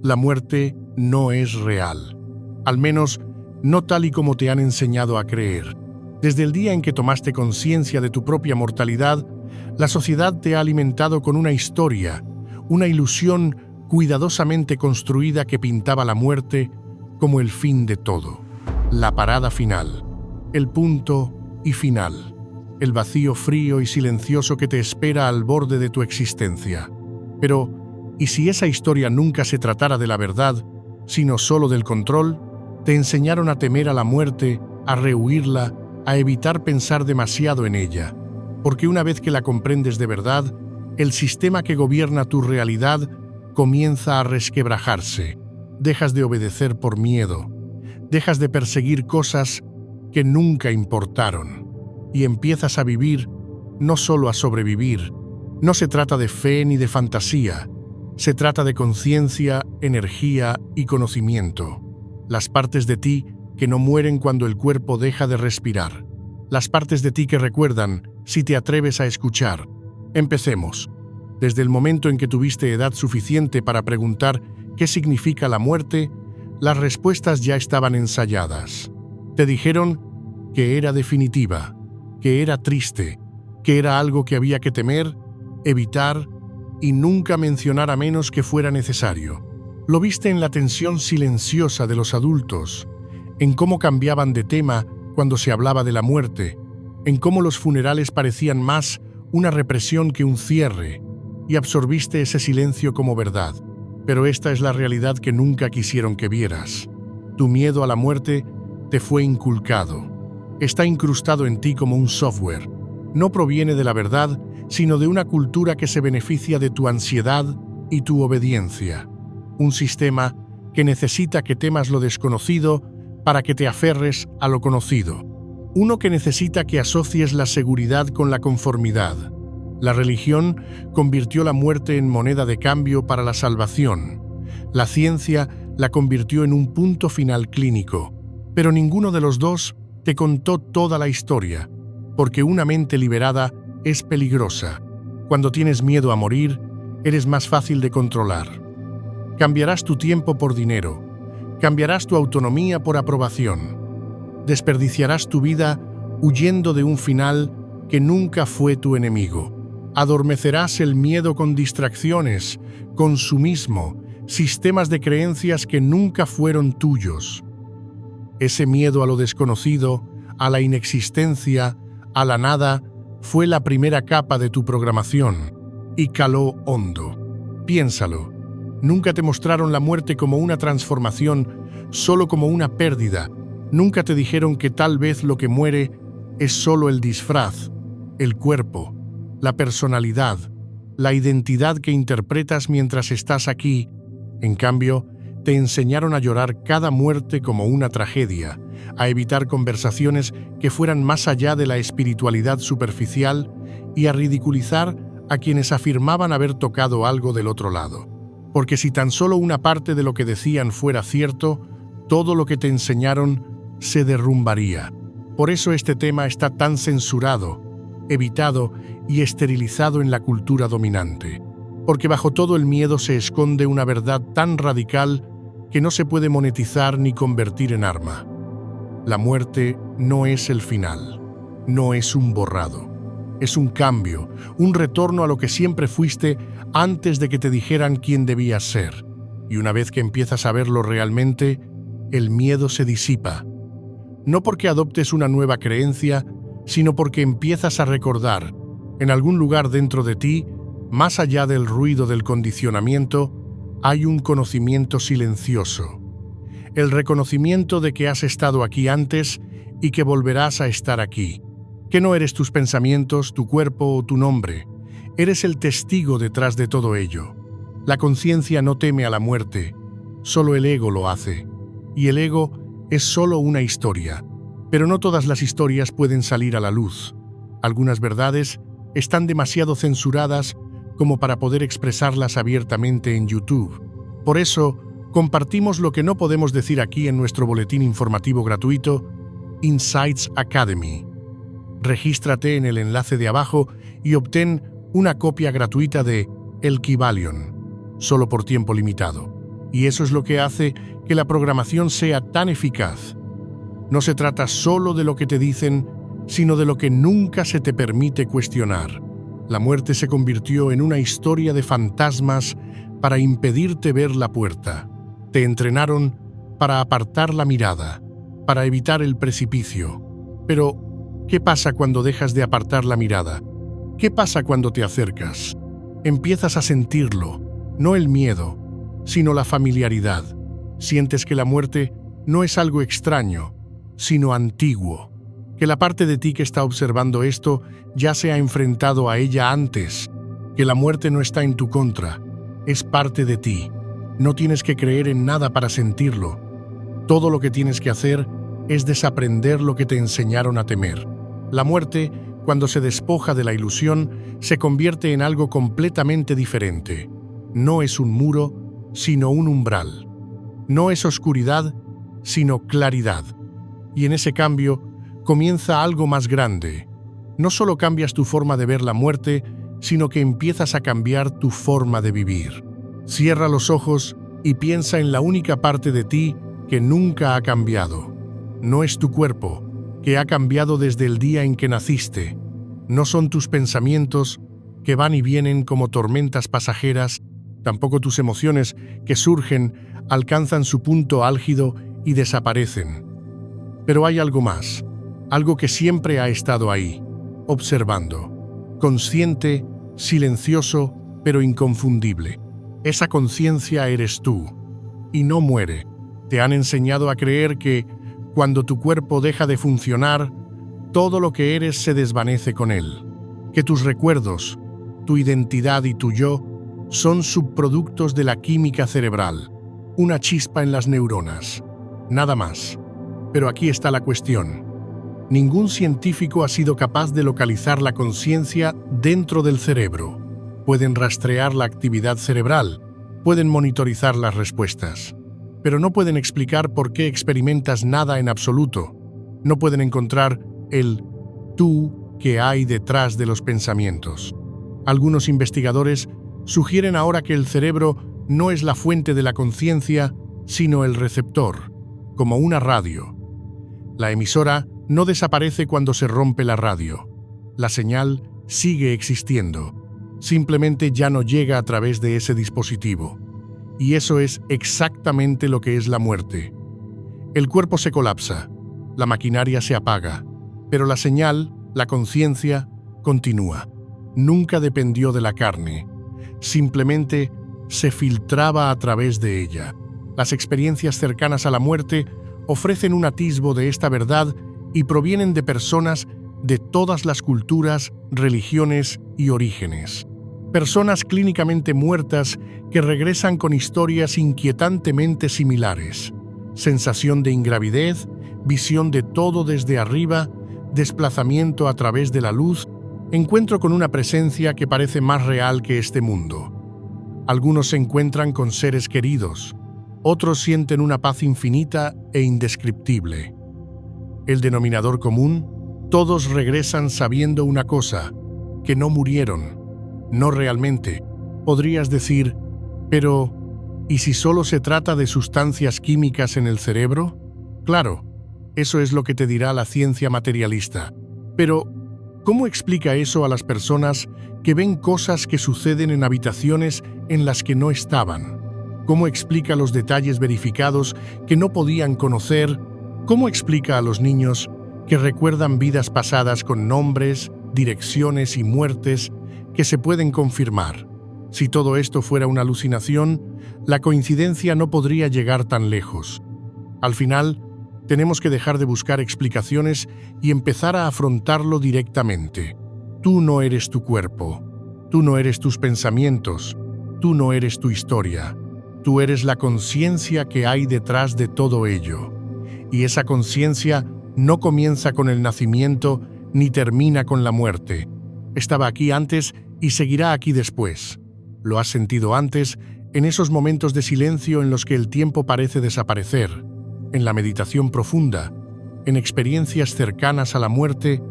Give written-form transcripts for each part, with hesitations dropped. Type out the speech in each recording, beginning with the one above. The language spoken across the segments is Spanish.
La muerte no es real, al menos no tal y como te han enseñado a creer. Desde el día en que tomaste conciencia de tu propia mortalidad, la sociedad te ha alimentado con una historia, una ilusión cuidadosamente construida que pintaba la muerte como el fin de todo, la parada final, el punto y final, el vacío frío y silencioso que te espera al borde de tu existencia. Pero, ¿y si esa historia nunca se tratara de la verdad, sino solo del control? Te enseñaron a temer a la muerte, a rehuirla, a evitar pensar demasiado en ella, porque una vez que la comprendes de verdad, el sistema que gobierna tu realidad comienza a resquebrajarse. Dejas de obedecer por miedo, dejas de perseguir cosas que nunca importaron, y empiezas a vivir, no solo a sobrevivir. No se trata de fe ni de fantasía, se trata de conciencia, energía y conocimiento. Las partes de ti que no mueren cuando el cuerpo deja de respirar. Las partes de ti que recuerdan, si te atreves a escuchar. Empecemos. Desde el momento en que tuviste edad suficiente para preguntar qué significa la muerte, las respuestas ya estaban ensayadas. Te dijeron que era definitiva, que era triste, que era algo que había que temer, evitar y nunca mencionar a menos que fuera necesario. Lo viste en la tensión silenciosa de los adultos, en cómo cambiaban de tema cuando se hablaba de la muerte, en cómo los funerales parecían más una represión que un cierre, y absorbiste ese silencio como verdad. Pero esta es la realidad que nunca quisieron que vieras. Tu miedo a la muerte te fue inculcado. Está incrustado en ti como un software. No proviene de la verdad, sino de una cultura que se beneficia de tu ansiedad y tu obediencia. Un sistema que necesita que temas lo desconocido para que te aferres a lo conocido. Uno que necesita que asocies la seguridad con la conformidad. La religión convirtió la muerte en moneda de cambio para la salvación. La ciencia la convirtió en un punto final clínico. Pero ninguno de los dos te contó toda la historia, porque una mente liberada es peligrosa. Cuando tienes miedo a morir, eres más fácil de controlar. Cambiarás tu tiempo por dinero. Cambiarás tu autonomía por aprobación. Desperdiciarás tu vida huyendo de un final que nunca fue tu enemigo. Adormecerás el miedo con distracciones, consumismo, sistemas de creencias que nunca fueron tuyos. Ese miedo a lo desconocido, a la inexistencia, a la nada, fue la primera capa de tu programación y caló hondo. Piénsalo. Nunca te mostraron la muerte como una transformación, solo como una pérdida. Nunca te dijeron que tal vez lo que muere es solo el disfraz, el cuerpo, la personalidad, la identidad que interpretas mientras estás aquí. En cambio, te enseñaron a llorar cada muerte como una tragedia, a evitar conversaciones que fueran más allá de la espiritualidad superficial y a ridiculizar a quienes afirmaban haber tocado algo del otro lado. Porque si tan solo una parte de lo que decían fuera cierto, todo lo que te enseñaron se derrumbaría. Por eso este tema está tan censurado, evitado y esterilizado en la cultura dominante. Porque bajo todo el miedo se esconde una verdad tan radical que no se puede monetizar ni convertir en arma. La muerte no es el final, no es un borrado. Es un cambio, un retorno a lo que siempre fuiste antes de que te dijeran quién debías ser. Y una vez que empiezas a verlo realmente, el miedo se disipa. No porque adoptes una nueva creencia, sino porque empiezas a recordar, en algún lugar dentro de ti, más allá del ruido del condicionamiento, hay un conocimiento silencioso. El reconocimiento de que has estado aquí antes y que volverás a estar aquí. Que no eres tus pensamientos, tu cuerpo o tu nombre. Eres el testigo detrás de todo ello. La conciencia no teme a la muerte, solo el ego lo hace. Y el ego es solo una historia. Pero no todas las historias pueden salir a la luz. Algunas verdades están demasiado censuradas como para poder expresarlas abiertamente en YouTube. Por eso, compartimos lo que no podemos decir aquí en nuestro boletín informativo gratuito, Insights Academy. Regístrate en el enlace de abajo y obtén una copia gratuita de El Kybalion, solo por tiempo limitado. Y eso es lo que hace que la programación sea tan eficaz. No se trata solo de lo que te dicen, sino de lo que nunca se te permite cuestionar. La muerte se convirtió en una historia de fantasmas para impedirte ver la puerta. Te entrenaron para apartar la mirada, para evitar el precipicio. Pero, ¿qué pasa cuando dejas de apartar la mirada? ¿Qué pasa cuando te acercas? Empiezas a sentirlo, no el miedo, sino la familiaridad. Sientes que la muerte no es algo extraño, sino antiguo. Que la parte de ti que está observando esto ya se ha enfrentado a ella antes. Que la muerte no está en tu contra, es parte de ti. No tienes que creer en nada para sentirlo. Todo lo que tienes que hacer es desaprender lo que te enseñaron a temer. La muerte, cuando se despoja de la ilusión, se convierte en algo completamente diferente. No es un muro, sino un umbral. No es oscuridad, sino claridad. Y en ese cambio comienza algo más grande. No solo cambias tu forma de ver la muerte, sino que empiezas a cambiar tu forma de vivir. Cierra los ojos y piensa en la única parte de ti que nunca ha cambiado. No es tu cuerpo, que ha cambiado desde el día en que naciste. No son tus pensamientos, que van y vienen como tormentas pasajeras, tampoco tus emociones, que surgen, alcanzan su punto álgido y desaparecen. Pero hay algo más. Algo que siempre ha estado ahí, observando, consciente, silencioso, pero inconfundible. Esa conciencia eres tú, y no muere. Te han enseñado a creer que, cuando tu cuerpo deja de funcionar, todo lo que eres se desvanece con él. Que tus recuerdos, tu identidad y tu yo son subproductos de la química cerebral, una chispa en las neuronas. Nada más. Pero aquí está la cuestión. Ningún científico ha sido capaz de localizar la conciencia dentro del cerebro. Pueden rastrear la actividad cerebral, pueden monitorizar las respuestas, pero no pueden explicar por qué experimentas nada en absoluto. No pueden encontrar el tú que hay detrás de los pensamientos. Algunos investigadores sugieren ahora que el cerebro no es la fuente de la conciencia, sino el receptor, como una radio. La emisora no desaparece cuando se rompe la radio. La señal sigue existiendo. Simplemente ya no llega a través de ese dispositivo. Y eso es exactamente lo que es la muerte. El cuerpo se colapsa, la maquinaria se apaga, pero la señal, la conciencia, continúa. Nunca dependió de la carne. Simplemente se filtraba a través de ella. Las experiencias cercanas a la muerte ofrecen un atisbo de esta verdad y provienen de personas de todas las culturas, religiones y orígenes. Personas clínicamente muertas que regresan con historias inquietantemente similares. Sensación de ingravidez, visión de todo desde arriba, desplazamiento a través de la luz, encuentro con una presencia que parece más real que este mundo. Algunos se encuentran con seres queridos, otros sienten una paz infinita e indescriptible. El denominador común, todos regresan sabiendo una cosa, que no murieron. No realmente. Podrías decir, pero, ¿y si solo se trata de sustancias químicas en el cerebro? Claro, eso es lo que te dirá la ciencia materialista. Pero, ¿cómo explica eso a las personas que ven cosas que suceden en habitaciones en las que no estaban? ¿Cómo explica los detalles verificados que no podían conocer? ¿Cómo explica a los niños que recuerdan vidas pasadas con nombres, direcciones y muertes que se pueden confirmar? Si todo esto fuera una alucinación, la coincidencia no podría llegar tan lejos. Al final, tenemos que dejar de buscar explicaciones y empezar a afrontarlo directamente. Tú no eres tu cuerpo, tú no eres tus pensamientos, tú no eres tu historia. Tú eres la conciencia que hay detrás de todo ello. Y esa conciencia no comienza con el nacimiento ni termina con la muerte. Estaba aquí antes y seguirá aquí después. Lo has sentido antes, en esos momentos de silencio en los que el tiempo parece desaparecer, en la meditación profunda, en experiencias cercanas a la muerte,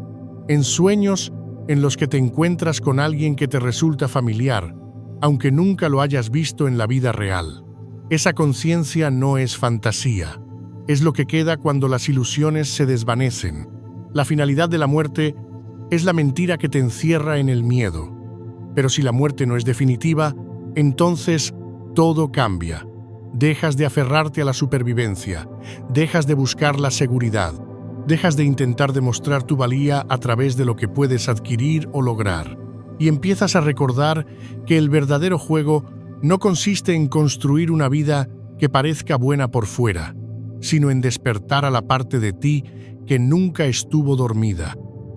en sueños en los que te encuentras con alguien que te resulta familiar, aunque nunca lo hayas visto en la vida real. Esa conciencia no es fantasía. Es lo que queda cuando las ilusiones se desvanecen. La finalidad de la muerte es la mentira que te encierra en el miedo. Pero si la muerte no es definitiva, entonces todo cambia. Dejas de aferrarte a la supervivencia, dejas de buscar la seguridad, dejas de intentar demostrar tu valía a través de lo que puedes adquirir o lograr, y empiezas a recordar que el verdadero juego no consiste en construir una vida que parezca buena por fuera, sino en despertar a la parte de ti que nunca estuvo dormida.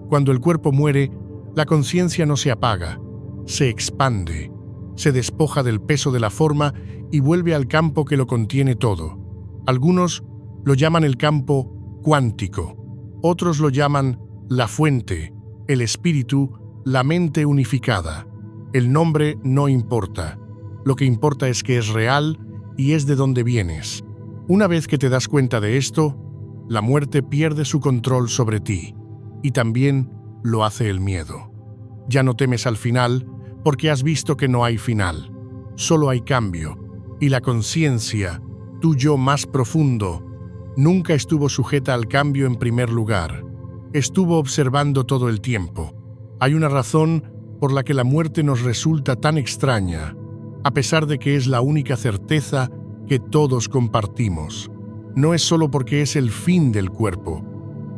Cuando el cuerpo muere, la conciencia no se apaga, se expande, se despoja del peso de la forma y vuelve al campo que lo contiene todo. Algunos lo llaman el campo cuántico, otros lo llaman la fuente, el espíritu, la mente unificada. El nombre no importa. Lo que importa es que es real y es de donde vienes. Una vez que te das cuenta de esto, la muerte pierde su control sobre ti, y también lo hace el miedo. Ya no temes al final, porque has visto que no hay final. Solo hay cambio, y la conciencia, tu yo más profundo, nunca estuvo sujeta al cambio en primer lugar. Estuvo observando todo el tiempo. Hay una razón por la que la muerte nos resulta tan extraña, a pesar de que es la única certeza que todos compartimos. No es solo porque es el fin del cuerpo,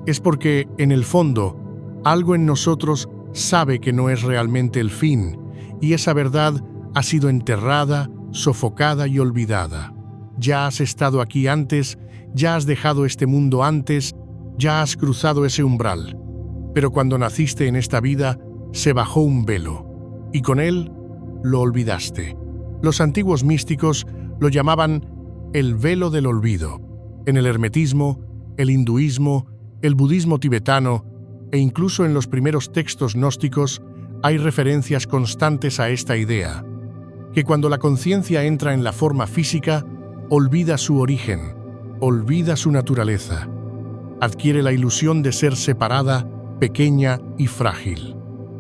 es porque, en el fondo, algo en nosotros sabe que no es realmente el fin, y esa verdad ha sido enterrada, sofocada y olvidada. Ya has estado aquí antes, ya has dejado este mundo antes, ya has cruzado ese umbral. Pero cuando naciste en esta vida, se bajó un velo, y con él lo olvidaste. Los antiguos místicos lo llamaban el velo del olvido. En el hermetismo, el hinduismo, el budismo tibetano e incluso en los primeros textos gnósticos hay referencias constantes a esta idea, que cuando la conciencia entra en la forma física, olvida su origen, olvida su naturaleza, adquiere la ilusión de ser separada, pequeña y frágil.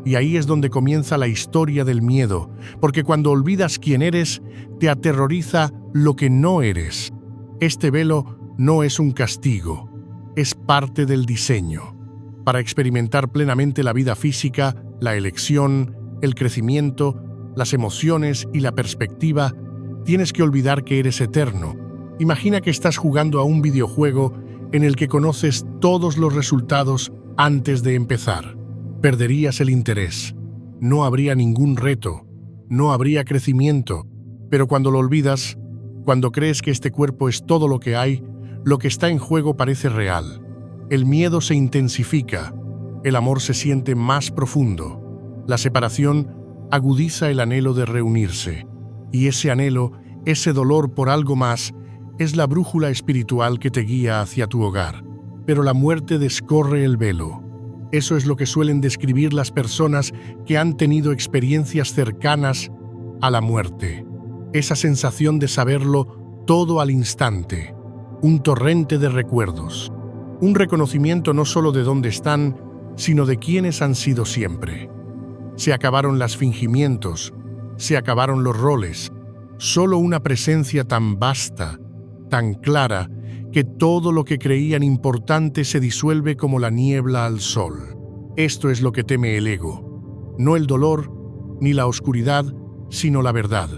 Y ahí es donde comienza la historia del miedo, porque cuando olvidas quién eres, te aterroriza lo que no eres. Este velo no es un castigo, es parte del diseño. Para experimentar plenamente la vida física, la elección, el crecimiento, las emociones y la perspectiva, tienes que olvidar que eres eterno. Imagina que estás jugando a un videojuego en el que conoces todos los resultados antes de empezar. Perderías el interés. No habría ningún reto. No habría crecimiento. Pero cuando lo olvidas, cuando crees que este cuerpo es todo lo que hay, lo que está en juego parece real. El miedo se intensifica. El amor se siente más profundo. La separación agudiza el anhelo de reunirse. Y ese anhelo, ese dolor por algo más, es la brújula espiritual que te guía hacia tu hogar. Pero la muerte descorre el velo. Eso es lo que suelen describir las personas que han tenido experiencias cercanas a la muerte. Esa sensación de saberlo todo al instante. Un torrente de recuerdos. Un reconocimiento no solo de dónde están, sino de quiénes han sido siempre. Se acabaron los fingimientos, se acabaron los roles. Solo una presencia tan vasta, tan clara, que todo lo que creían importante se disuelve como la niebla al sol. Esto es lo que teme el ego. No el dolor, ni la oscuridad, sino la verdad,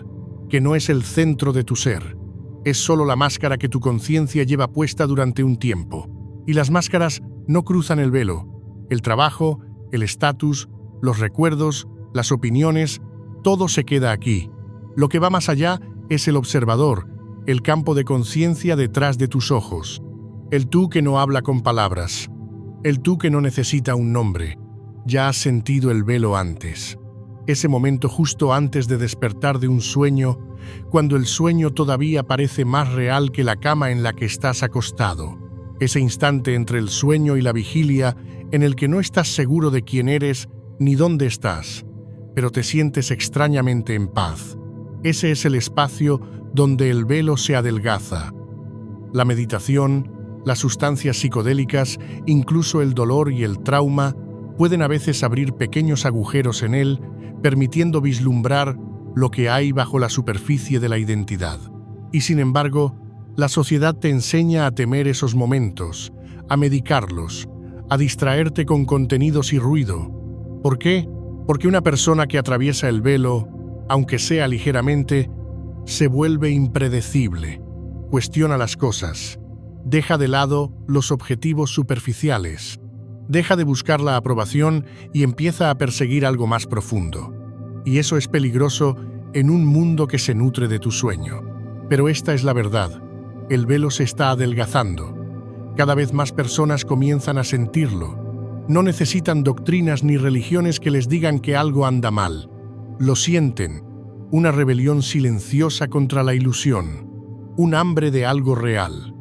que no es el centro de tu ser. Es solo la máscara que tu conciencia lleva puesta durante un tiempo. Y las máscaras no cruzan el velo. El trabajo, el estatus, los recuerdos, las opiniones, todo se queda aquí. Lo que va más allá es el observador, el campo de conciencia detrás de tus ojos. El tú que no habla con palabras. El tú que no necesita un nombre. Ya has sentido el velo antes. Ese momento justo antes de despertar de un sueño, cuando el sueño todavía parece más real que la cama en la que estás acostado. Ese instante entre el sueño y la vigilia en el que no estás seguro de quién eres ni dónde estás, pero te sientes extrañamente en paz. Ese es el espacio donde el velo se adelgaza. La meditación, las sustancias psicodélicas, incluso el dolor y el trauma, pueden a veces abrir pequeños agujeros en él, permitiendo vislumbrar lo que hay bajo la superficie de la identidad. Y sin embargo, la sociedad te enseña a temer esos momentos, a medicarlos, a distraerte con contenidos y ruido. ¿Por qué? Porque una persona que atraviesa el velo, aunque sea ligeramente, se vuelve impredecible, cuestiona las cosas, deja de lado los objetivos superficiales, deja de buscar la aprobación y empieza a perseguir algo más profundo. Y eso es peligroso en un mundo que se nutre de tu sueño. Pero esta es la verdad, el velo se está adelgazando. Cada vez más personas comienzan a sentirlo. No necesitan doctrinas ni religiones que les digan que algo anda mal. Lo sienten, una rebelión silenciosa contra la ilusión, un hambre de algo real.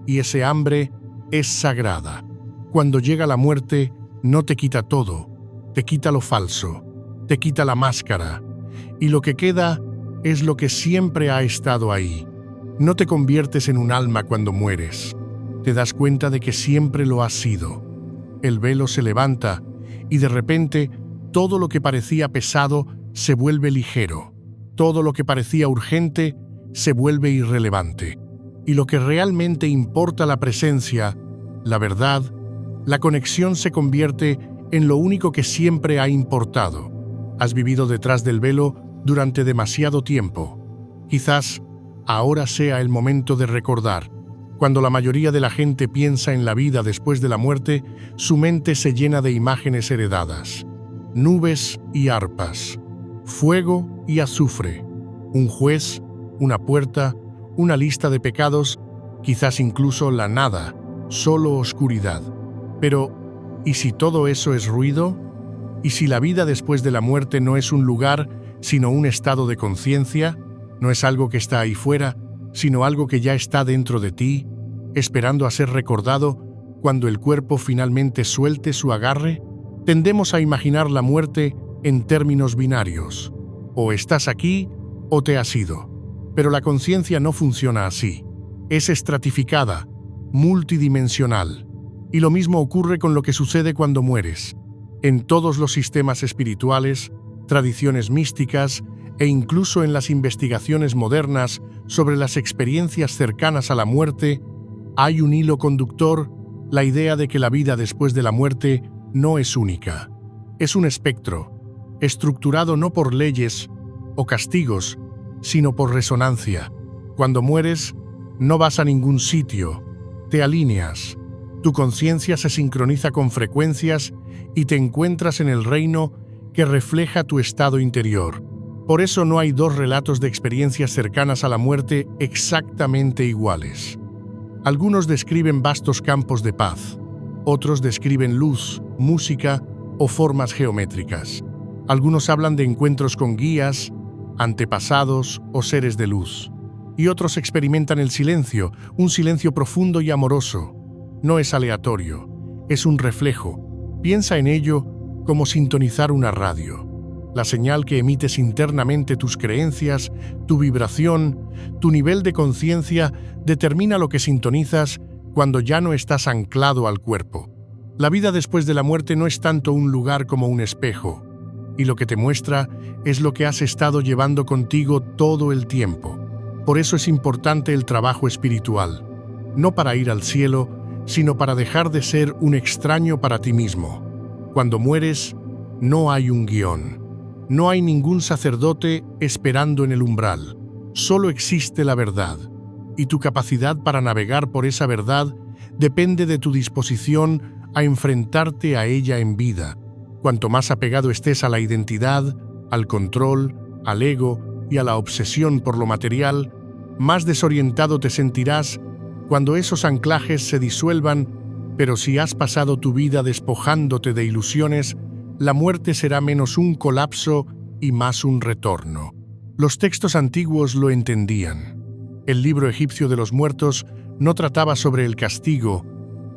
Y ese hambre es sagrada. Cuando llega la muerte, no te quita todo, te quita lo falso, te quita la máscara, y lo que queda es lo que siempre ha estado ahí. No te conviertes en un alma cuando mueres. Te das cuenta de que siempre lo has sido. El velo se levanta y de repente todo lo que parecía pesado se vuelve ligero. Todo lo que parecía urgente se vuelve irrelevante. Y lo que realmente importa, la presencia, la verdad, la conexión, se convierte en lo único que siempre ha importado. Has vivido detrás del velo durante demasiado tiempo. Quizás ahora sea el momento de recordar. Cuando la mayoría de la gente piensa en la vida después de la muerte, su mente se llena de imágenes heredadas. Nubes y arpas, fuego y azufre, un juez, una puerta, una lista de pecados, quizás incluso la nada, solo oscuridad. Pero, ¿y si todo eso es ruido? ¿Y si la vida después de la muerte no es un lugar, sino un estado de conciencia? No es algo que está ahí fuera, sino algo que ya está dentro de ti, esperando a ser recordado cuando el cuerpo finalmente suelte su agarre. Tendemos a imaginar la muerte en términos binarios. O estás aquí o te has ido. Pero la conciencia no funciona así. Es estratificada, multidimensional. Y lo mismo ocurre con lo que sucede cuando mueres. En todos los sistemas espirituales, tradiciones místicas e incluso en las investigaciones modernas sobre las experiencias cercanas a la muerte, hay un hilo conductor, la idea de que la vida después de la muerte no es única. Es un espectro, estructurado no por leyes o castigos, sino por resonancia. Cuando mueres, no vas a ningún sitio, te alineas. Tu conciencia se sincroniza con frecuencias y te encuentras en el reino que refleja tu estado interior. Por eso no hay dos relatos de experiencias cercanas a la muerte exactamente iguales. Algunos describen vastos campos de paz, otros describen luz, música o formas geométricas. Algunos hablan de encuentros con guías, antepasados o seres de luz. Y otros experimentan el silencio, un silencio profundo y amoroso. No es aleatorio, es un reflejo. Piensa en ello como sintonizar una radio. La señal que emites internamente, tus creencias, tu vibración, tu nivel de conciencia, determina lo que sintonizas cuando ya no estás anclado al cuerpo. La vida después de la muerte no es tanto un lugar como un espejo, y lo que te muestra es lo que has estado llevando contigo todo el tiempo. Por eso es importante el trabajo espiritual, no para ir al cielo, sino para dejar de ser un extraño para ti mismo. Cuando mueres, no hay un guión. No hay ningún sacerdote esperando en el umbral. Solo existe la verdad. Y tu capacidad para navegar por esa verdad depende de tu disposición a enfrentarte a ella en vida. Cuanto más apegado estés a la identidad, al control, al ego y a la obsesión por lo material, más desorientado te sentirás cuando esos anclajes se disuelvan. Pero si has pasado tu vida despojándote de ilusiones, la muerte será menos un colapso y más un retorno. Los textos antiguos lo entendían. El libro egipcio de los muertos no trataba sobre el castigo,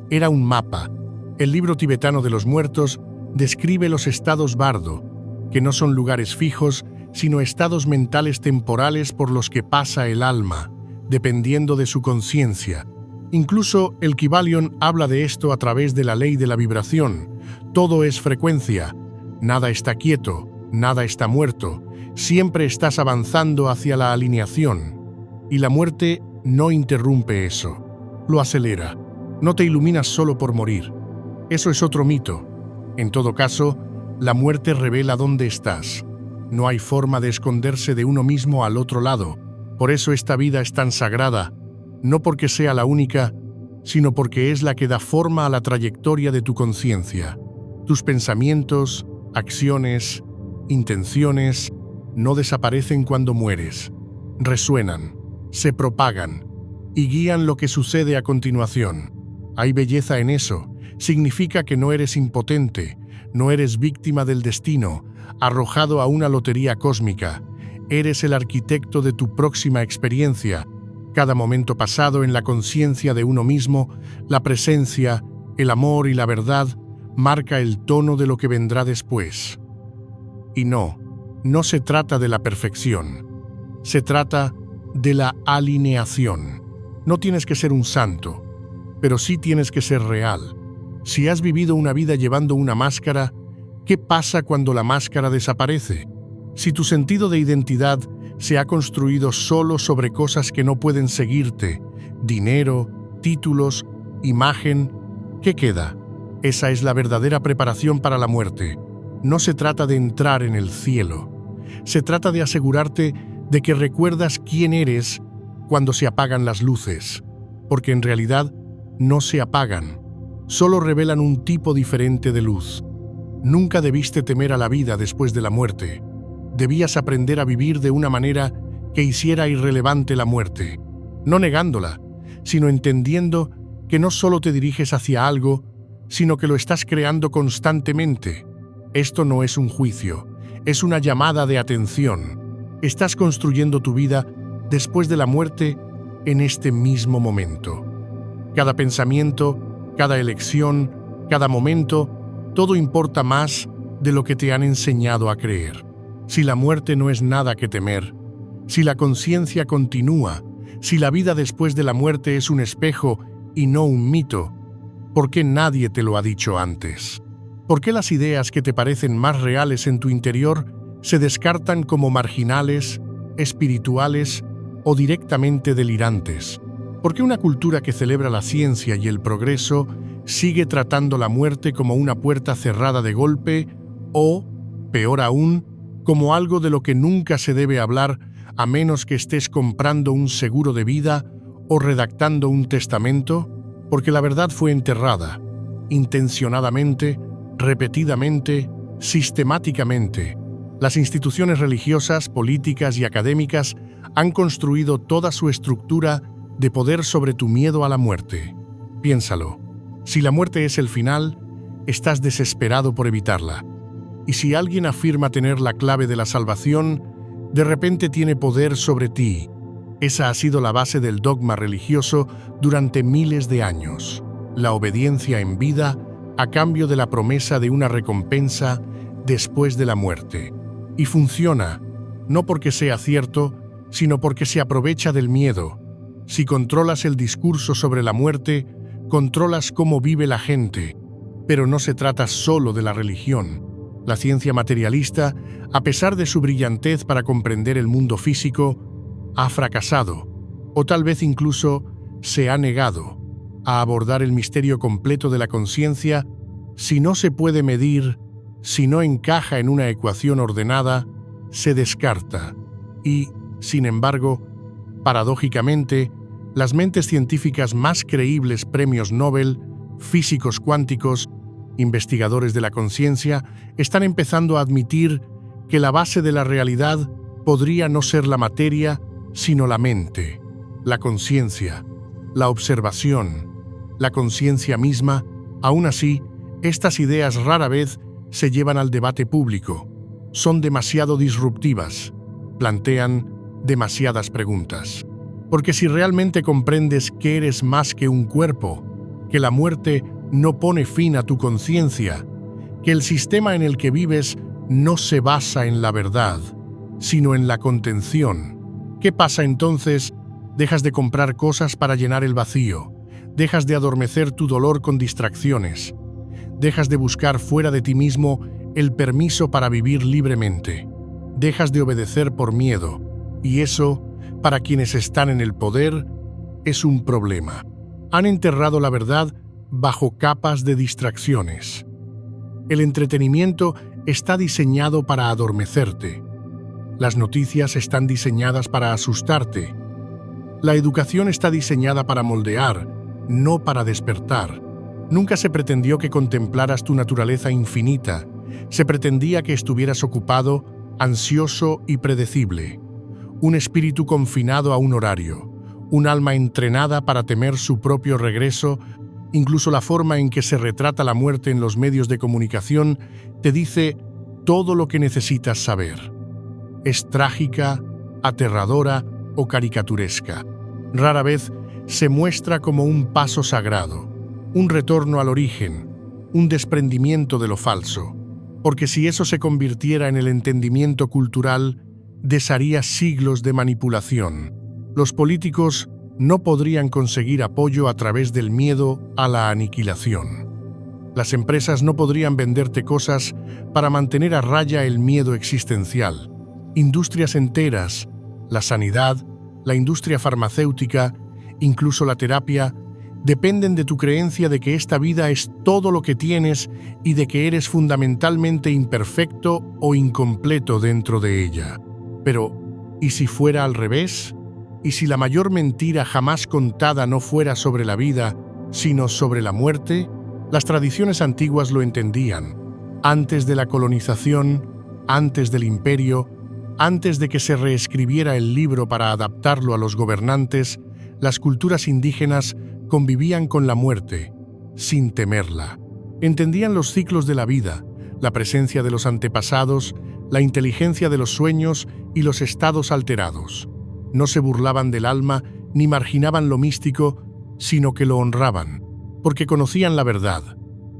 era un mapa. El libro tibetano de los muertos describe los estados bardo, que no son lugares fijos, sino estados mentales temporales por los que pasa el alma, dependiendo de su conciencia. Incluso el Kybalion habla de esto a través de la ley de la vibración. Todo es frecuencia, nada está quieto, nada está muerto, siempre estás avanzando hacia la alineación. Y la muerte no interrumpe eso, lo acelera. No te iluminas solo por morir. Eso es otro mito. En todo caso, la muerte revela dónde estás. No hay forma de esconderse de uno mismo al otro lado. Por eso esta vida es tan sagrada, no porque sea la única, sino porque es la que da forma a la trayectoria de tu conciencia. Tus pensamientos, acciones, intenciones, no desaparecen cuando mueres. Resuenan, se propagan y guían lo que sucede a continuación. Hay belleza en eso. Significa que no eres impotente, no eres víctima del destino, arrojado a una lotería cósmica. Eres el arquitecto de tu próxima experiencia. Cada momento pasado en la conciencia de uno mismo, la presencia, el amor y la verdad marca el tono de lo que vendrá después. Y no se trata de la perfección. Se trata de la alineación. No tienes que ser un santo, pero sí tienes que ser real. Si has vivido una vida llevando una máscara, ¿qué pasa cuando la máscara desaparece? Si tu sentido de identidad se ha construido solo sobre cosas que no pueden seguirte, dinero, títulos, imagen, ¿qué queda? Esa es la verdadera preparación para la muerte. No se trata de entrar en el cielo. Se trata de asegurarte de que recuerdas quién eres cuando se apagan las luces, porque en realidad no se apagan, solo revelan un tipo diferente de luz. Nunca debiste temer a la vida después de la muerte. Debías aprender a vivir de una manera que hiciera irrelevante la muerte, no negándola, sino entendiendo que no solo te diriges hacia algo, sino que lo estás creando constantemente. Esto no es un juicio, es una llamada de atención. Estás construyendo tu vida después de la muerte en este mismo momento. Cada pensamiento, cada elección, cada momento, todo importa más de lo que te han enseñado a creer. Si la muerte no es nada que temer, si la conciencia continúa, si la vida después de la muerte es un espejo y no un mito, ¿por qué nadie te lo ha dicho antes? ¿Por qué las ideas que te parecen más reales en tu interior se descartan como marginales, espirituales o directamente delirantes? ¿Por qué una cultura que celebra la ciencia y el progreso sigue tratando la muerte como una puerta cerrada de golpe o, peor aún, como algo de lo que nunca se debe hablar a menos que estés comprando un seguro de vida o redactando un testamento? Porque la verdad fue enterrada, intencionadamente, repetidamente, sistemáticamente. Las instituciones religiosas, políticas y académicas han construido toda su estructura de poder sobre tu miedo a la muerte. Piénsalo. Si la muerte es el final, estás desesperado por evitarla. Y si alguien afirma tener la clave de la salvación, de repente tiene poder sobre ti. Esa ha sido la base del dogma religioso durante miles de años. La obediencia en vida a cambio de la promesa de una recompensa después de la muerte. Y funciona, no porque sea cierto, sino porque se aprovecha del miedo. Si controlas el discurso sobre la muerte, controlas cómo vive la gente. Pero no se trata solo de la religión. La ciencia materialista, a pesar de su brillantez para comprender el mundo físico, ha fracasado, o tal vez incluso se ha negado, a abordar el misterio completo de la conciencia. Si no se puede medir, si no encaja en una ecuación ordenada, se descarta. Y, sin embargo, paradójicamente, las mentes científicas más creíbles, premios Nobel, físicos cuánticos, investigadores de la conciencia, están empezando a admitir que la base de la realidad podría no ser la materia, sino la mente, la conciencia, la observación, la conciencia misma. Aún así, estas ideas rara vez se llevan al debate público. Son demasiado disruptivas, plantean demasiadas preguntas. Porque si realmente comprendes que eres más que un cuerpo, que la muerte no pone fin a tu conciencia, que el sistema en el que vives no se basa en la verdad, sino en la contención, ¿qué pasa entonces? Dejas de comprar cosas para llenar el vacío, dejas de adormecer tu dolor con distracciones, dejas de buscar fuera de ti mismo el permiso para vivir libremente, dejas de obedecer por miedo, y eso para quienes están en el poder, es un problema. Han enterrado la verdad bajo capas de distracciones. El entretenimiento está diseñado para adormecerte. Las noticias están diseñadas para asustarte. La educación está diseñada para moldear, no para despertar. Nunca se pretendió que contemplaras tu naturaleza infinita. Se pretendía que estuvieras ocupado, ansioso y predecible. Un espíritu confinado a un horario. Un alma entrenada para temer su propio regreso. Incluso la forma en que se retrata la muerte en los medios de comunicación te dice todo lo que necesitas saber. Es trágica, aterradora o caricaturesca. Rara vez se muestra como un paso sagrado, un retorno al origen, un desprendimiento de lo falso. Porque si eso se convirtiera en el entendimiento cultural, desharía siglos de manipulación. Los políticos no podrían conseguir apoyo a través del miedo a la aniquilación. Las empresas no podrían venderte cosas para mantener a raya el miedo existencial. Industrias enteras, la sanidad, la industria farmacéutica, incluso la terapia, dependen de tu creencia de que esta vida es todo lo que tienes y de que eres fundamentalmente imperfecto o incompleto dentro de ella. Pero, ¿y si fuera al revés? ¿Y si la mayor mentira jamás contada no fuera sobre la vida, sino sobre la muerte? Las tradiciones antiguas lo entendían. Antes de la colonización, antes del imperio, antes de que se reescribiera el libro para adaptarlo a los gobernantes, las culturas indígenas convivían con la muerte, sin temerla. Entendían los ciclos de la vida, la presencia de los antepasados, la inteligencia de los sueños y los estados alterados. No se burlaban del alma ni marginaban lo místico, sino que lo honraban, porque conocían la verdad.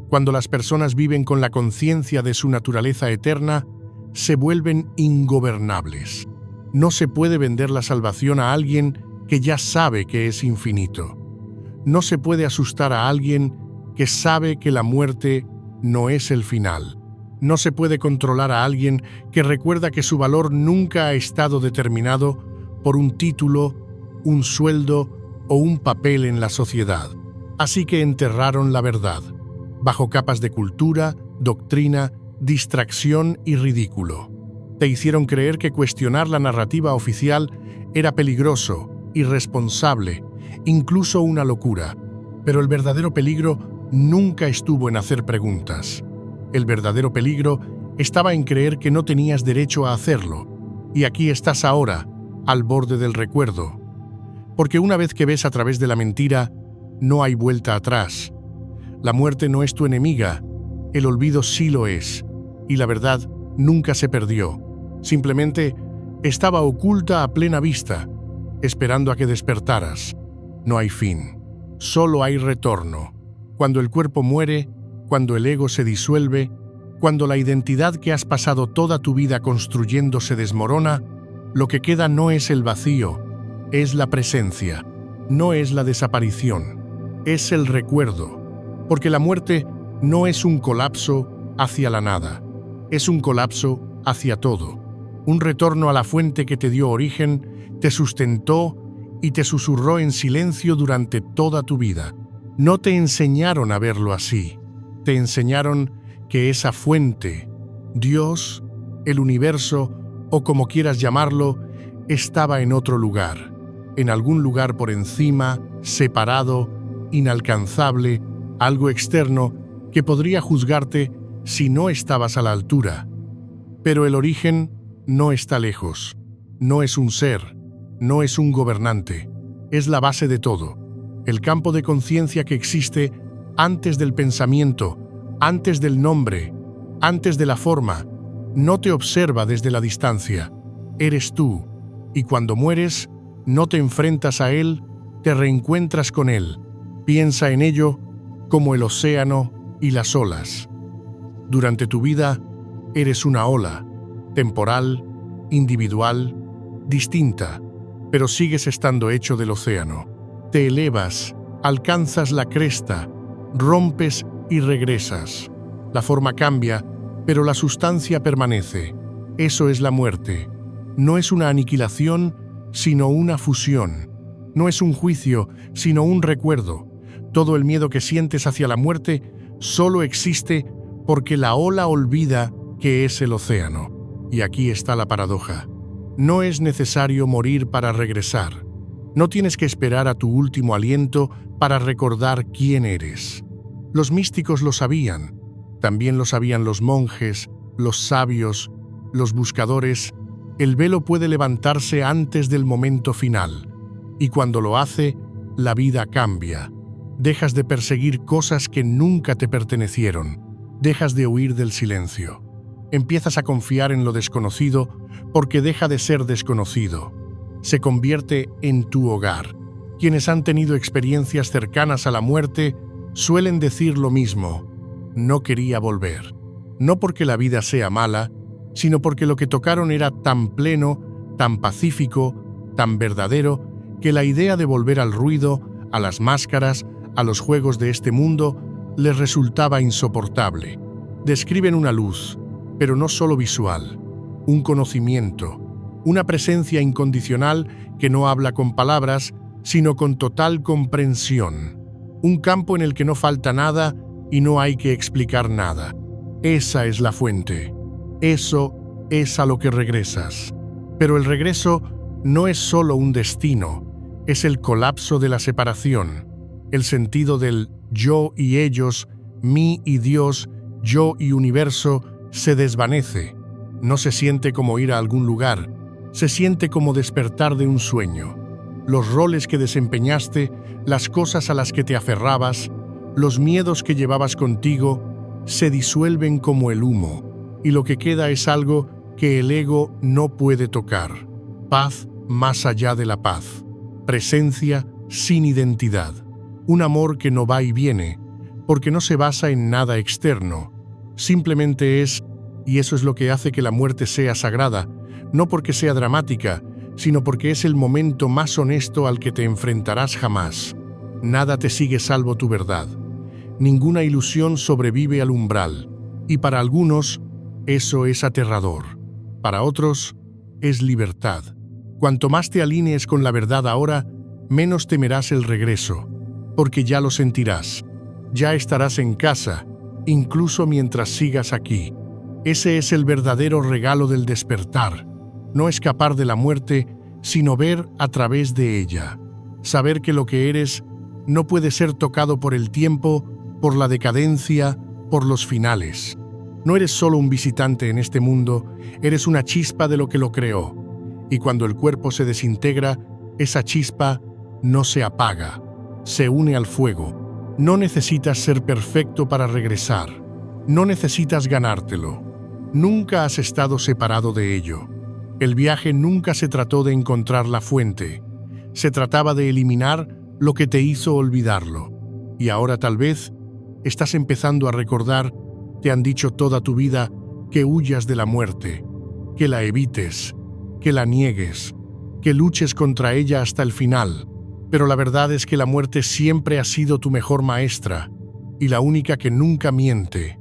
Cuando las personas viven con la conciencia de su naturaleza eterna, se vuelven ingobernables. No se puede vender la salvación a alguien que ya sabe que es infinito. No se puede asustar a alguien que sabe que la muerte no es el final. No se puede controlar a alguien que recuerda que su valor nunca ha estado determinado por un título, un sueldo o un papel en la sociedad. Así que enterraron la verdad, bajo capas de cultura, doctrina, distracción y ridículo. Te hicieron creer que cuestionar la narrativa oficial era peligroso, irresponsable, incluso una locura. Pero el verdadero peligro nunca estuvo en hacer preguntas. El verdadero peligro estaba en creer que no tenías derecho a hacerlo. Y aquí estás ahora, al borde del recuerdo. Porque una vez que ves a través de la mentira, no hay vuelta atrás. La muerte no es tu enemiga, el olvido sí lo es, y la verdad nunca se perdió. Simplemente estaba oculta a plena vista, esperando a que despertaras. No hay fin, solo hay retorno. Cuando el cuerpo muere, cuando el ego se disuelve, cuando la identidad que has pasado toda tu vida construyendo se desmorona, lo que queda no es el vacío, es la presencia, no es la desaparición, es el recuerdo. Porque la muerte no es un colapso hacia la nada, es un colapso hacia todo. Un retorno a la fuente que te dio origen, te sustentó y te susurró en silencio durante toda tu vida. No te enseñaron a verlo así. Te enseñaron que esa fuente, Dios, el universo o como quieras llamarlo, estaba en otro lugar, en algún lugar por encima, separado, inalcanzable, algo externo que podría juzgarte si no estabas a la altura. Pero el origen no está lejos, no es un ser, no es un gobernante, es la base de todo, el campo de conciencia que existe antes del pensamiento, antes del nombre, antes de la forma. No te observa desde la distancia, eres tú, y cuando mueres, no te enfrentas a él, te reencuentras con él. Piensa en ello como el océano y las olas. Durante tu vida, eres una ola, temporal, individual, distinta, pero sigues estando hecho del océano. Te elevas, alcanzas la cresta, rompes y regresas. La forma cambia, pero la sustancia permanece. Eso es la muerte. No es una aniquilación, sino una fusión. No es un juicio, sino un recuerdo. Todo el miedo que sientes hacia la muerte solo existe porque la ola olvida que es el océano. Y aquí está la paradoja. No es necesario morir para regresar. No tienes que esperar a tu último aliento para recordar quién eres. Los místicos lo sabían. También lo sabían los monjes, los sabios, los buscadores. El velo puede levantarse antes del momento final. Y cuando lo hace, la vida cambia. Dejas de perseguir cosas que nunca te pertenecieron. Dejas de huir del silencio. Empiezas a confiar en lo desconocido porque deja de ser desconocido. Se convierte en tu hogar. Quienes han tenido experiencias cercanas a la muerte suelen decir lo mismo: no quería volver. No porque la vida sea mala, sino porque lo que tocaron era tan pleno, tan pacífico, tan verdadero, que la idea de volver al ruido, a las máscaras, a los juegos de este mundo, les resultaba insoportable. Describen una luz, pero no solo visual, un conocimiento, una presencia incondicional que no habla con palabras, sino con total comprensión. Un campo en el que no falta nada y no hay que explicar nada. Esa es la fuente. Eso es a lo que regresas. Pero el regreso no es solo un destino, es el colapso de la separación, el sentido del yo y ellos, mí y Dios, yo y universo, se desvanece. No se siente como ir a algún lugar, se siente como despertar de un sueño. Los roles que desempeñaste, las cosas a las que te aferrabas, los miedos que llevabas contigo, se disuelven como el humo, y lo que queda es algo que el ego no puede tocar. Paz más allá de la paz. Presencia sin identidad. Un amor que no va y viene, porque no se basa en nada externo. Simplemente es, y eso es lo que hace que la muerte sea sagrada, no porque sea dramática, sino porque es el momento más honesto al que te enfrentarás jamás. Nada te sigue salvo tu verdad. Ninguna ilusión sobrevive al umbral. Y para algunos, eso es aterrador. Para otros, es libertad. Cuanto más te alinees con la verdad ahora, menos temerás el regreso, porque ya lo sentirás. Ya estarás en casa, incluso mientras sigas aquí. Ese es el verdadero regalo del despertar. No escapar de la muerte, sino ver a través de ella. Saber que lo que eres no puede ser tocado por el tiempo, por la decadencia, por los finales. No eres solo un visitante en este mundo, eres una chispa de lo que lo creó. Y cuando el cuerpo se desintegra, esa chispa no se apaga, se une al fuego. No necesitas ser perfecto para regresar. No necesitas ganártelo. Nunca has estado separado de ello. El viaje nunca se trató de encontrar la fuente. Se trataba de eliminar lo que te hizo olvidarlo. Y ahora tal vez estás empezando a recordar, te han dicho toda tu vida, que huyas de la muerte, que la evites, que la niegues, que luches contra ella hasta el final. Pero la verdad es que la muerte siempre ha sido tu mejor maestra y la única que nunca miente.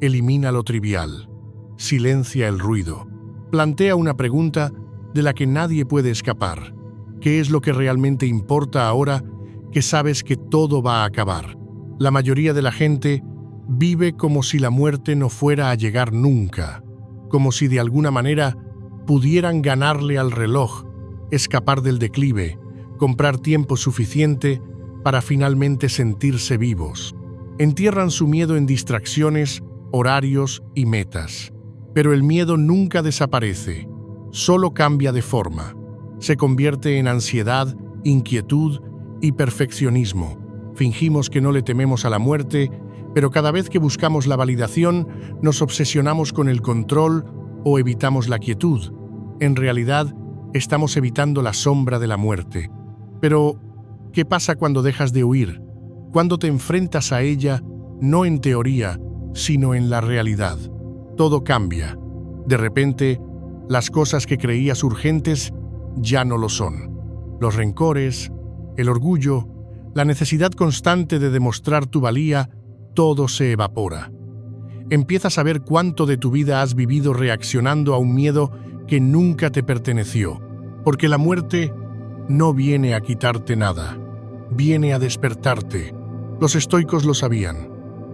Elimina lo trivial, silencia el ruido, plantea una pregunta de la que nadie puede escapar. ¿Qué es lo que realmente importa ahora que sabes que todo va a acabar? La mayoría de la gente vive como si la muerte no fuera a llegar nunca, como si de alguna manera pudieran ganarle al reloj, escapar del declive, comprar tiempo suficiente para finalmente sentirse vivos. Entierran su miedo en distracciones, horarios y metas. Pero el miedo nunca desaparece, solo cambia de forma. Se convierte en ansiedad, inquietud y perfeccionismo. Fingimos que no le tememos a la muerte, pero cada vez que buscamos la validación, nos obsesionamos con el control o evitamos la quietud. En realidad, estamos evitando la sombra de la muerte. Pero, ¿qué pasa cuando dejas de huir? Cuando te enfrentas a ella, no en teoría, sino en la realidad. Todo cambia. De repente, las cosas que creías urgentes ya no lo son. Los rencores, el orgullo, la necesidad constante de demostrar tu valía, todo se evapora. Empiezas a ver cuánto de tu vida has vivido reaccionando a un miedo que nunca te perteneció. Porque la muerte no viene a quitarte nada, viene a despertarte. Los estoicos lo sabían.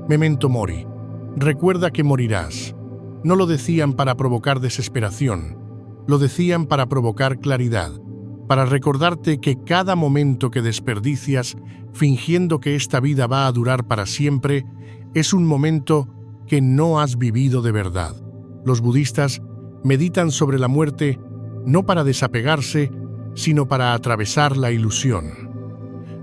Memento mori. Recuerda que morirás. No lo decían para provocar desesperación, lo decían para provocar claridad, para recordarte que cada momento que desperdicias, fingiendo que esta vida va a durar para siempre, es un momento que no has vivido de verdad. Los budistas meditan sobre la muerte no para desapegarse, sino para atravesar la ilusión.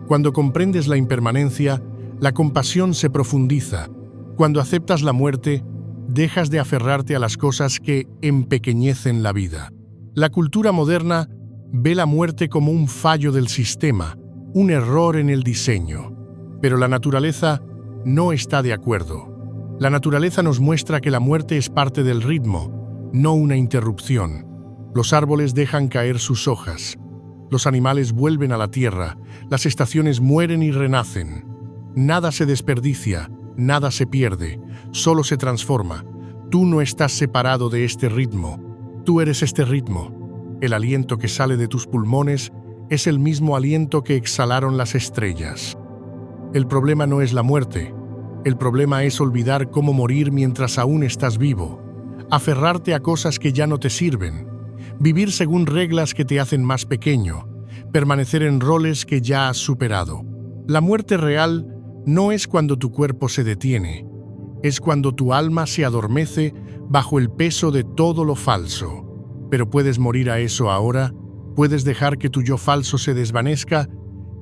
Cuando comprendes la impermanencia, la compasión se profundiza. Cuando aceptas la muerte, dejas de aferrarte a las cosas que empequeñecen la vida. La cultura moderna ve la muerte como un fallo del sistema, un error en el diseño. Pero la naturaleza no está de acuerdo. La naturaleza nos muestra que la muerte es parte del ritmo, no una interrupción. Los árboles dejan caer sus hojas. Los animales vuelven a la tierra. Las estaciones mueren y renacen. Nada se desperdicia, nada se pierde, solo se transforma. Tú no estás separado de este ritmo. Tú eres este ritmo. El aliento que sale de tus pulmones es el mismo aliento que exhalaron las estrellas. El problema no es la muerte. El problema es olvidar cómo morir mientras aún estás vivo. Aferrarte a cosas que ya no te sirven. Vivir según reglas que te hacen más pequeño. Permanecer en roles que ya has superado. La muerte real no es cuando tu cuerpo se detiene. Es cuando tu alma se adormece bajo el peso de todo lo falso. Pero puedes morir a eso ahora, puedes dejar que tu yo falso se desvanezca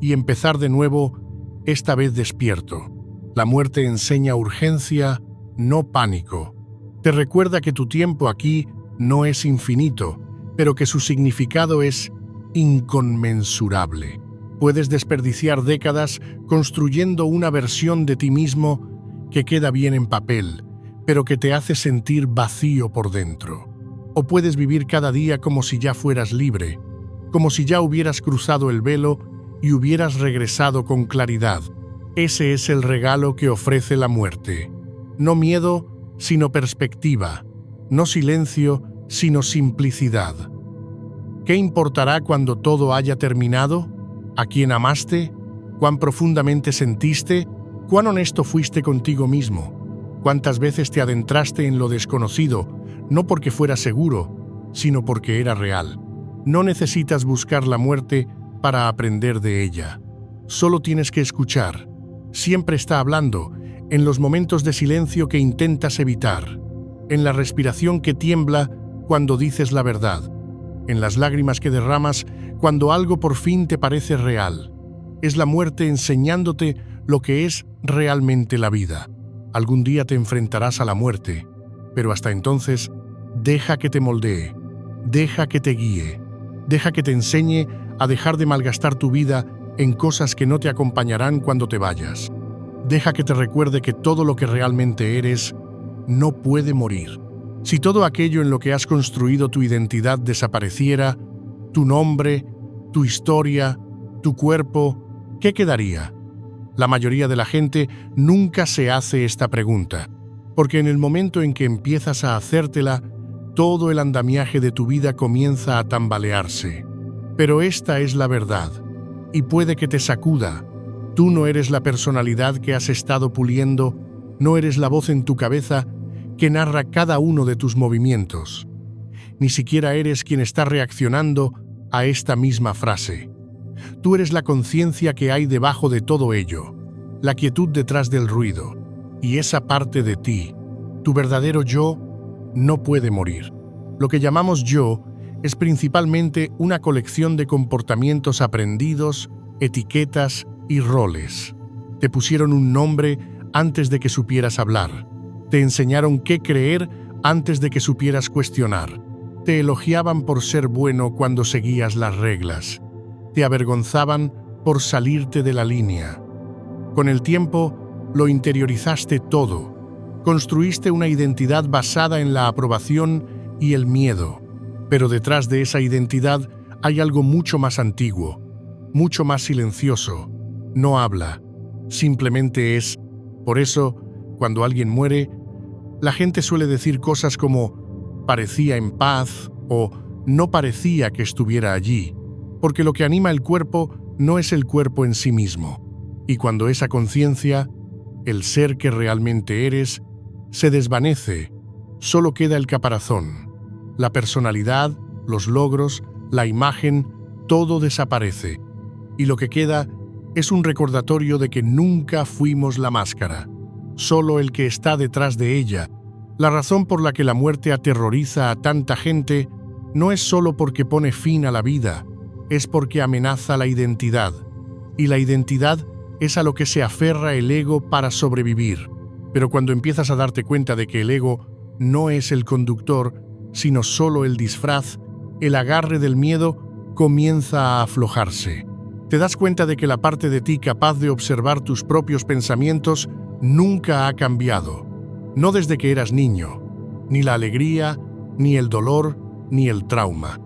y empezar de nuevo, esta vez despierto. La muerte enseña urgencia, no pánico. Te recuerda que tu tiempo aquí no es infinito, pero que su significado es inconmensurable. Puedes desperdiciar décadas construyendo una versión de ti mismo que queda bien en papel, pero que te hace sentir vacío por dentro. O puedes vivir cada día como si ya fueras libre, como si ya hubieras cruzado el velo y hubieras regresado con claridad. Ese es el regalo que ofrece la muerte. No miedo, sino perspectiva. No silencio, sino simplicidad. ¿Qué importará cuando todo haya terminado? ¿A quién amaste? ¿Cuán profundamente sentiste? ¿Cuán honesto fuiste contigo mismo? ¿Cuántas veces te adentraste en lo desconocido, no porque fuera seguro, sino porque era real? No necesitas buscar la muerte para aprender de ella. Solo tienes que escuchar. Siempre está hablando, en los momentos de silencio que intentas evitar, en la respiración que tiembla cuando dices la verdad, en las lágrimas que derramas cuando algo por fin te parece real. Es la muerte enseñándote lo que es realmente la vida. Algún día te enfrentarás a la muerte, pero hasta entonces, deja que te moldee, deja que te guíe, deja que te enseñe a dejar de malgastar tu vida en cosas que no te acompañarán cuando te vayas. Deja que te recuerde que todo lo que realmente eres no puede morir. Si todo aquello en lo que has construido tu identidad desapareciera, tu nombre, tu historia, tu cuerpo, ¿qué quedaría? La mayoría de la gente nunca se hace esta pregunta, porque en el momento en que empiezas a hacértela, todo el andamiaje de tu vida comienza a tambalearse. Pero esta es la verdad, y puede que te sacuda. Tú no eres la personalidad que has estado puliendo, no eres la voz en tu cabeza que narra cada uno de tus movimientos. Ni siquiera eres quien está reaccionando a esta misma frase. Tú eres la conciencia que hay debajo de todo ello, la quietud detrás del ruido, y esa parte de ti, tu verdadero yo, no puede morir. Lo que llamamos yo es principalmente una colección de comportamientos aprendidos, etiquetas y roles. Te pusieron un nombre antes de que supieras hablar. Te enseñaron qué creer antes de que supieras cuestionar. Te elogiaban por ser bueno cuando seguías las reglas. Te avergonzaban por salirte de la línea. Con el tiempo, lo interiorizaste todo. Construiste una identidad basada en la aprobación y el miedo. Pero detrás de esa identidad hay algo mucho más antiguo, mucho más silencioso. No habla, simplemente es. Por eso, cuando alguien muere, la gente suele decir cosas como «parecía en paz» o no parecía que estuviera allí, porque lo que anima el cuerpo no es el cuerpo en sí mismo. Y cuando esa conciencia, el ser que realmente eres, se desvanece, solo queda el caparazón. La personalidad, los logros, la imagen, todo desaparece. Y lo que queda es un recordatorio de que nunca fuimos la máscara, solo el que está detrás de ella. La razón por la que la muerte aterroriza a tanta gente no es solo porque pone fin a la vida, es porque amenaza la identidad. Y la identidad es a lo que se aferra el ego para sobrevivir. Pero cuando empiezas a darte cuenta de que el ego no es el conductor, sino solo el disfraz, el agarre del miedo comienza a aflojarse. Te das cuenta de que la parte de ti capaz de observar tus propios pensamientos nunca ha cambiado. No desde que eras niño, ni la alegría, ni el dolor, ni el trauma.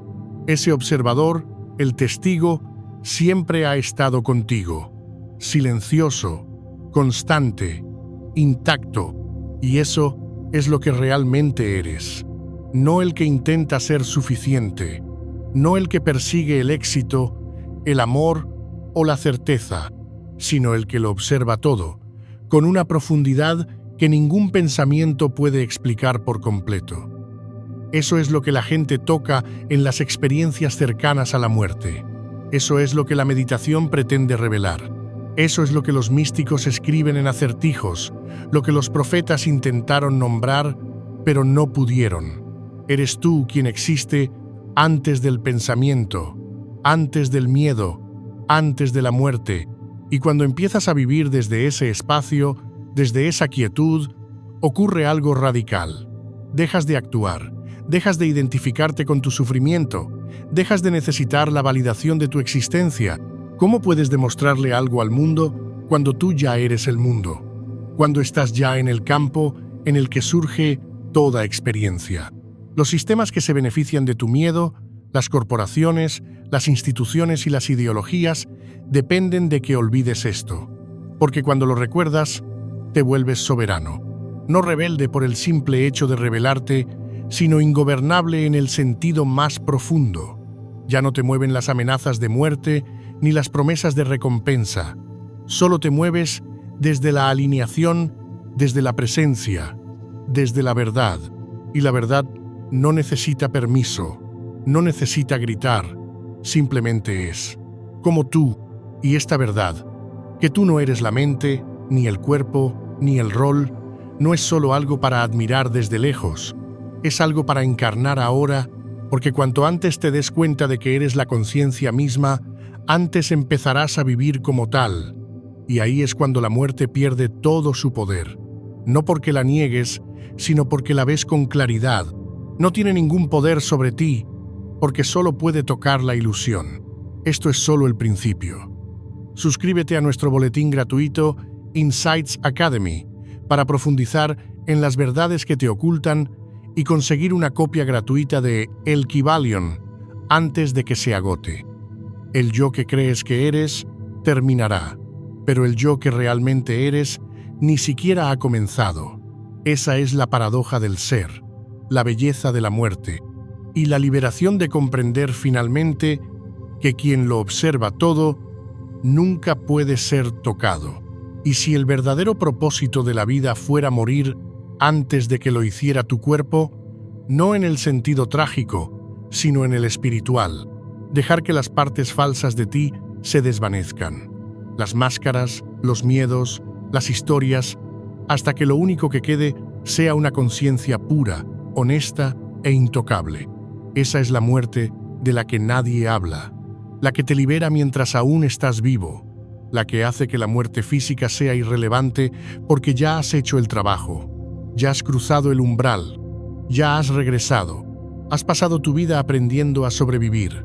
Ese observador, el testigo, siempre ha estado contigo, silencioso, constante, intacto, y eso es lo que realmente eres. No el que intenta ser suficiente, no el que persigue el éxito, el amor o la certeza, sino el que lo observa todo, con una profundidad que ningún pensamiento puede explicar por completo. Eso es lo que la gente toca en las experiencias cercanas a la muerte. Eso es lo que la meditación pretende revelar. Eso es lo que los místicos escriben en acertijos, lo que los profetas intentaron nombrar, pero no pudieron. Eres tú quien existe antes del pensamiento, antes del miedo, antes de la muerte, y cuando empiezas a vivir desde ese espacio, desde esa quietud, ocurre algo radical. Dejas de actuar, dejas de identificarte con tu sufrimiento, dejas de necesitar la validación de tu existencia. ¿Cómo puedes demostrarle algo al mundo cuando tú ya eres el mundo? Cuando estás ya en el campo en el que surge toda experiencia. Los sistemas que se benefician de tu miedo, las corporaciones, las instituciones y las ideologías, dependen de que olvides esto. Porque cuando lo recuerdas, te vuelves soberano. No rebelde por el simple hecho de rebelarte, sino ingobernable en el sentido más profundo. Ya no te mueven las amenazas de muerte ni las promesas de recompensa. Solo te mueves desde la alineación, desde la presencia, desde la verdad. Y la verdad no necesita permiso, no necesita gritar, simplemente es. Como tú y esta verdad, que tú no eres la mente, ni el cuerpo, ni el rol, no es solo algo para admirar desde lejos, es algo para encarnar ahora, porque cuanto antes te des cuenta de que eres la conciencia misma, antes empezarás a vivir como tal, y ahí es cuando la muerte pierde todo su poder, no porque la niegues, sino porque la ves con claridad. No tiene ningún poder sobre ti, porque solo puede tocar la ilusión. Esto es solo el principio. Suscríbete a nuestro boletín gratuito Insights Academy para profundizar en las verdades que te ocultan y conseguir una copia gratuita de El Kybalion antes de que se agote. El yo que crees que eres terminará, pero el yo que realmente eres ni siquiera ha comenzado. Esa es la paradoja del ser, la belleza de la muerte y la liberación de comprender finalmente que quien lo observa todo nunca puede ser tocado. Y si el verdadero propósito de la vida fuera morir antes de que lo hiciera tu cuerpo, no en el sentido trágico, sino en el espiritual, dejar que las partes falsas de ti se desvanezcan, las máscaras, los miedos, las historias, hasta que lo único que quede sea una conciencia pura, honesta e intocable. Esa es la muerte de la que nadie habla, la que te libera mientras aún estás vivo, la que hace que la muerte física sea irrelevante porque ya has hecho el trabajo, ya has cruzado el umbral, ya has regresado, has pasado tu vida aprendiendo a sobrevivir,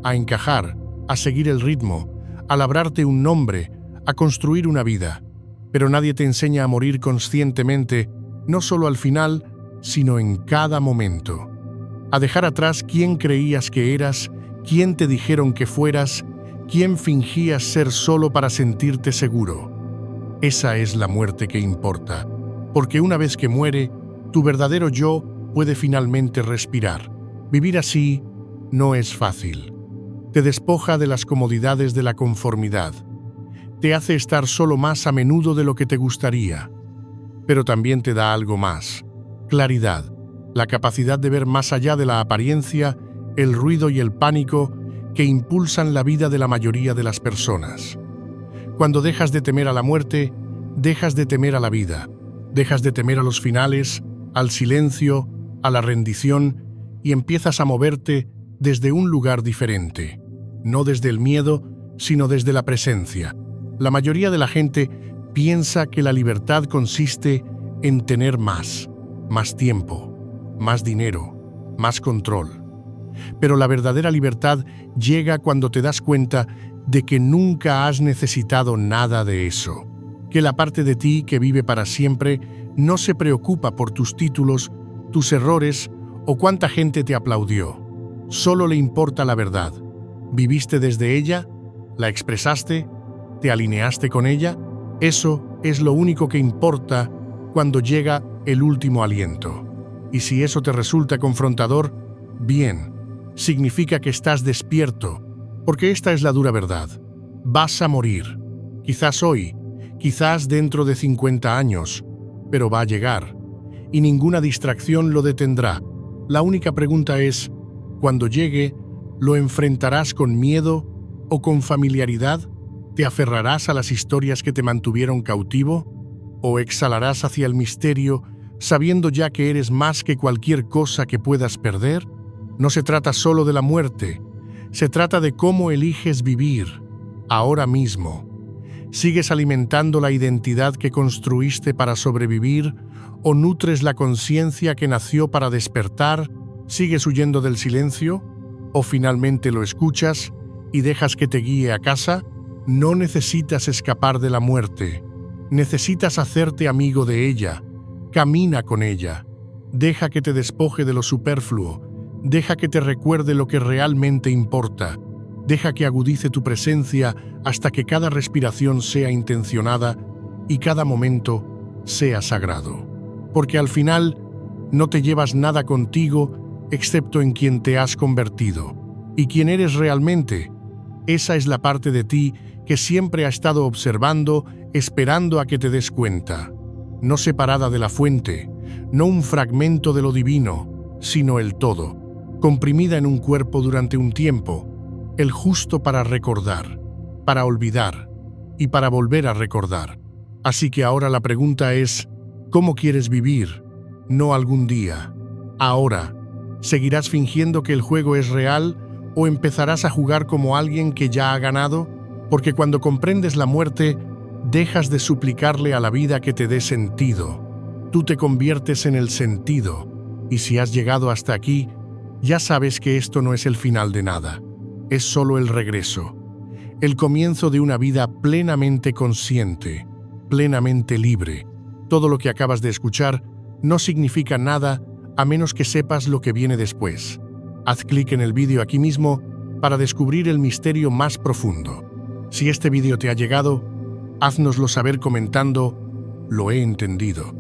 a encajar, a seguir el ritmo, a labrarte un nombre, a construir una vida. Pero nadie te enseña a morir conscientemente, no solo al final, sino en cada momento. A dejar atrás quién creías que eras, quién te dijeron que fueras, quién fingías ser solo para sentirte seguro. Esa es la muerte que importa, porque una vez que muere, tu verdadero yo puede finalmente respirar, vivir así, no es fácil. Te despoja de las comodidades de la conformidad. Te hace estar solo más a menudo de lo que te gustaría. Pero también te da algo más: claridad, la capacidad de ver más allá de la apariencia, el ruido y el pánico que impulsan la vida de la mayoría de las personas. Cuando dejas de temer a la muerte, dejas de temer a la vida, dejas de temer a los finales, al silencio, a la rendición, y empiezas a moverte desde un lugar diferente, no desde el miedo, sino desde la presencia. La mayoría de la gente piensa que la libertad consiste en tener más tiempo, más dinero, más control. Pero la verdadera libertad llega cuando te das cuenta de que nunca has necesitado nada de eso, que la parte de ti que vive para siempre no se preocupa por tus títulos, tus errores o cuánta gente te aplaudió. Solo le importa la verdad. ¿Viviste desde ella? ¿La expresaste? ¿Te alineaste con ella? Eso es lo único que importa cuando llega el último aliento. Y si eso te resulta confrontador, bien, significa que estás despierto, porque esta es la dura verdad. Vas a morir. Quizás hoy, quizás dentro de 50 años, pero va a llegar. Y ninguna distracción lo detendrá. La única pregunta es, cuando llegue, ¿lo enfrentarás con miedo o con familiaridad? ¿Te aferrarás a las historias que te mantuvieron cautivo? ¿O exhalarás hacia el misterio, sabiendo ya que eres más que cualquier cosa que puedas perder? No se trata solo de la muerte, se trata de cómo eliges vivir, ahora mismo. ¿Sigues alimentando la identidad que construiste para sobrevivir o nutres la conciencia que nació para despertar? ¿Sigues huyendo del silencio? ¿O finalmente lo escuchas y dejas que te guíe a casa? No necesitas escapar de la muerte. Necesitas hacerte amigo de ella. Camina con ella. Deja que te despoje de lo superfluo. Deja que te recuerde lo que realmente importa. Deja que agudice tu presencia hasta que cada respiración sea intencionada y cada momento sea sagrado. Porque al final no te llevas nada contigo excepto en quien te has convertido. ¿Y quién eres realmente? Esa es la parte de ti que siempre ha estado observando, esperando a que te des cuenta. No separada de la fuente, no un fragmento de lo divino, sino el todo, comprimida en un cuerpo durante un tiempo, el justo para recordar, para olvidar y para volver a recordar. Así que ahora la pregunta es, ¿cómo quieres vivir? No algún día. Ahora, ¿seguirás fingiendo que el juego es real o empezarás a jugar como alguien que ya ha ganado? Porque cuando comprendes la muerte, dejas de suplicarle a la vida que te dé sentido. Tú te conviertes en el sentido, y si has llegado hasta aquí, ya sabes que esto no es el final de nada. Es solo el regreso, el comienzo de una vida plenamente consciente, plenamente libre. Todo lo que acabas de escuchar no significa nada a menos que sepas lo que viene después. Haz clic en el vídeo aquí mismo para descubrir el misterio más profundo. Si este vídeo te ha llegado, háznoslo saber comentando, lo he entendido.